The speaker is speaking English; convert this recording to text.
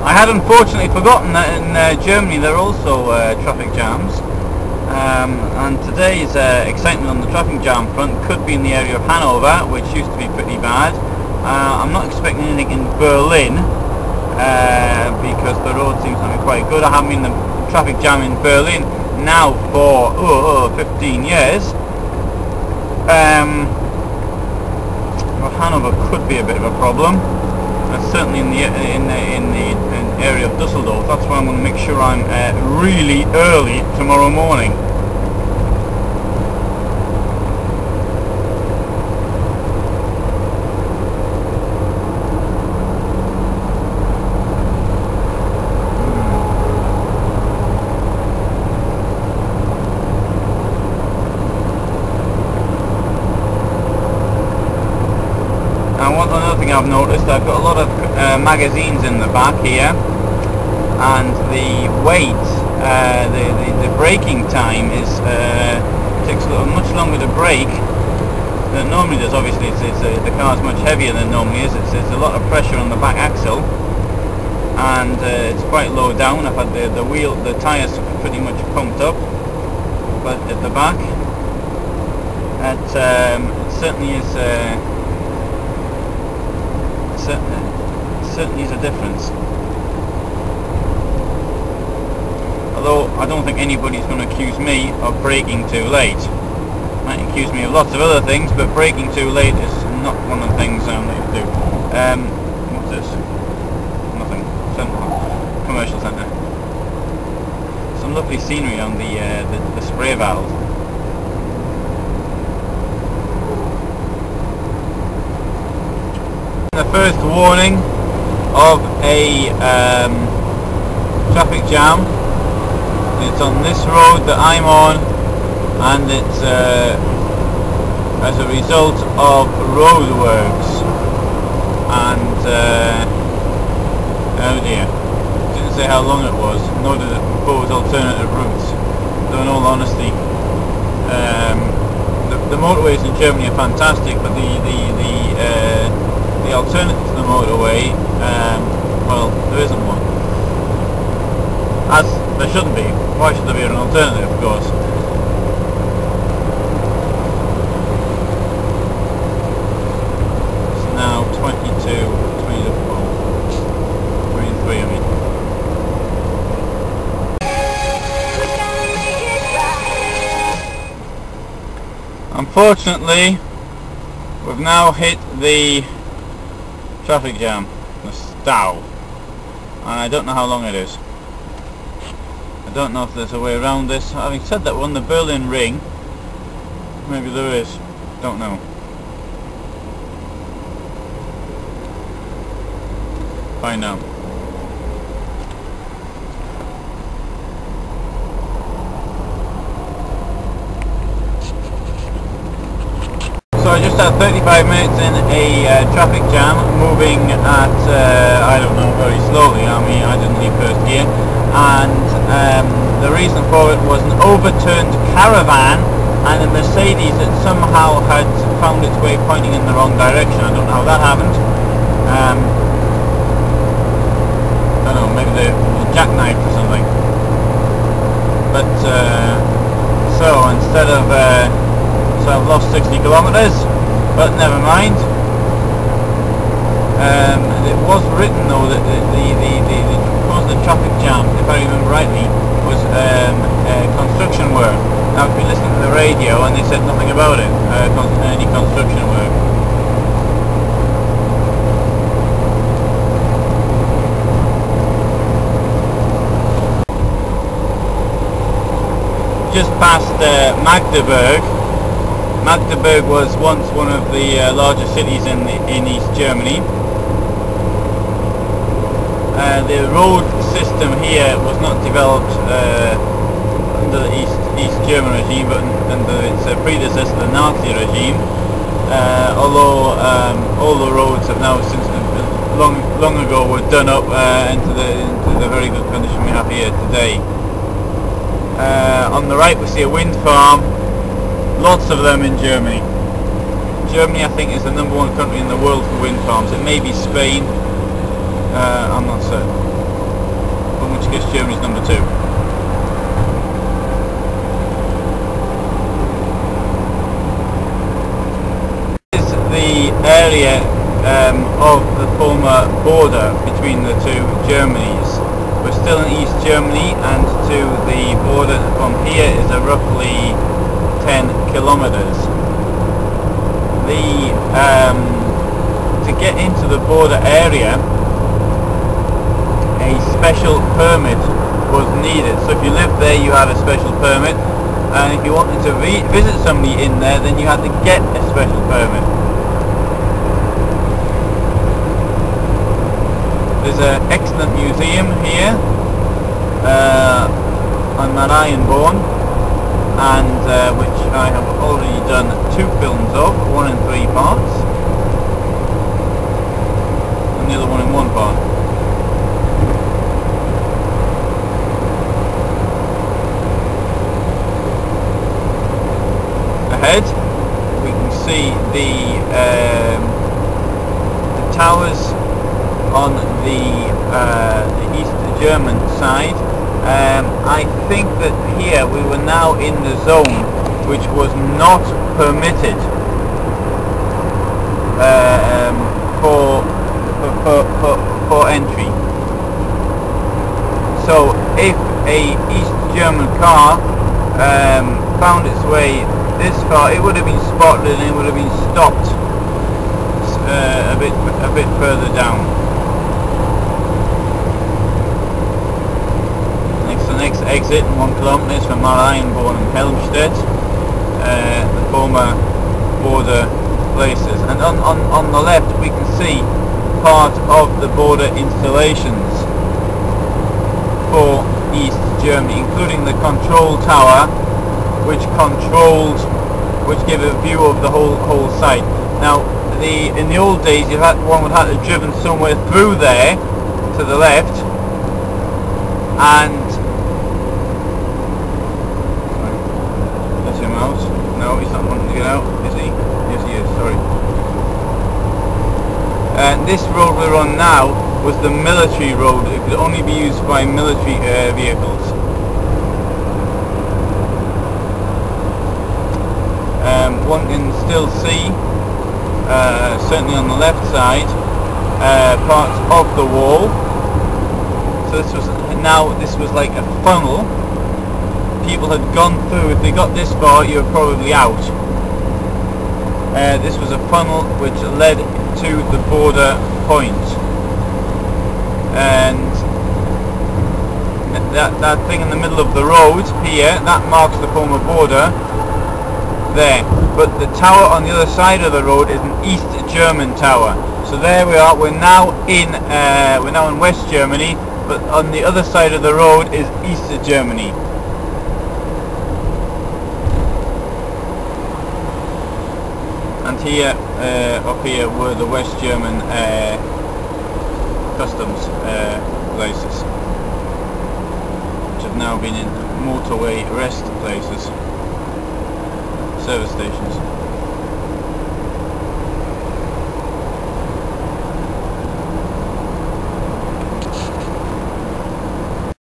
I had unfortunately forgotten that in Germany there are also traffic jams, and today's excitement on the traffic jam front could be in the area of Hanover, which used to be pretty bad. I'm not expecting anything in Berlin, because the road seems to be quite good. I haven't been in the traffic jam in Berlin now for 15 years. Well, Hanover could be a bit of a problem. Certainly in the area of Dusseldorf. That's why I'm going to make sure I'm really early tomorrow morning. Another thing I've noticed, I've got a lot of magazines in the back here, and the weight, the braking time takes much longer to brake than it normally does. Obviously, the car's much heavier than it normally is. It's a lot of pressure on the back axle, and it's quite low down. I've had the tyres pretty much pumped up, but at the back, it certainly is. Certainly is a difference. Although I don't think anybody's going to accuse me of braking too late. Might accuse me of lots of other things, but braking too late is not one of the things that you do. What's this? Nothing. Commercial centre. Some lovely scenery on the spray valve. The first warning of a traffic jam. It's on this road that I'm on, and it's as a result of roadworks. And oh dear, it didn't say how long it was, nor did it propose alternative routes. So in all honesty, the motorways in Germany are fantastic, but the alternative to the motorway, well, there isn't one. As there shouldn't be. Why should there be an alternative, of course? It's now 23 I mean. Unfortunately, we've now hit the traffic jam, the stow, and I don't know how long it is. I don't know if there's a way around this. Having said that, we're on the Berlin Ring. Maybe there is. Don't know. Find out. So I just had 35 minutes in a traffic jam, moving at, I don't know, very slowly. I mean, I didn't leave first gear. And the reason for it was an overturned caravan and a Mercedes that somehow had found its way pointing in the wrong direction. I don't know how that happened. I don't know, maybe the jackknife or something. But, so instead of... so I've lost 60 kilometers, but never mind. It was written though that the traffic jam, if I remember rightly, was construction work. Now I've been listening to the radio and they said nothing about it, any construction work. Just past Magdeburg. Magdeburg was once one of the largest cities in East Germany. The road system here was not developed under the East German regime, but under its predecessor, the Nazi regime. Although all the roads have now since long ago were done up into the very good condition we have here today. On the right we see a wind farm. Lots of them in Germany. Germany, I think, is the #1 country in the world for wind farms. It may be Spain. I'm not certain. guess Germany's number 2. This is the area of the former border between the two Germanys. We're still in East Germany, and to the border from here is a roughly 10 kilometers. To get into the border area, a special permit was needed. So if you lived there, you had a special permit, and if you wanted to visit somebody in there, then you had to get a special permit. There's an excellent museum here on Marienborn, and which I have already done 2 films of, one in 3 parts, and the other one in 1 part. Ahead, we can see the towers on the East German side. I think that here we were now in the zone which was not permitted for entry. So if a East German car found its way this far, it would have been spotted and it would have been stopped a bit further down. The next exit, 1 kilometer, is from Marienborn and Helmstedt, the former border places. And on the left we can see part of the border installations for East Germany, including the control tower, which give a view of the whole site. Now, in the old days, one would have to have driven somewhere through there to the left, and no, he's not wanting to get out, is he? Yes, he is, sorry. And this road we're on now was the military road. It could only be used by military vehicles. One can still see, certainly on the left side, parts of the wall. So this was like a funnel. People had gone through. If they got this far, you were probably out. This was a funnel which led to the border point, and that thing in the middle of the road here, that marks the former border there. But the tower on the other side of the road is an East German tower. So there we are. We're now in West Germany, but on the other side of the road is East Germany. And here, up here, were the West German customs places, which have now been in motorway rest places, service stations.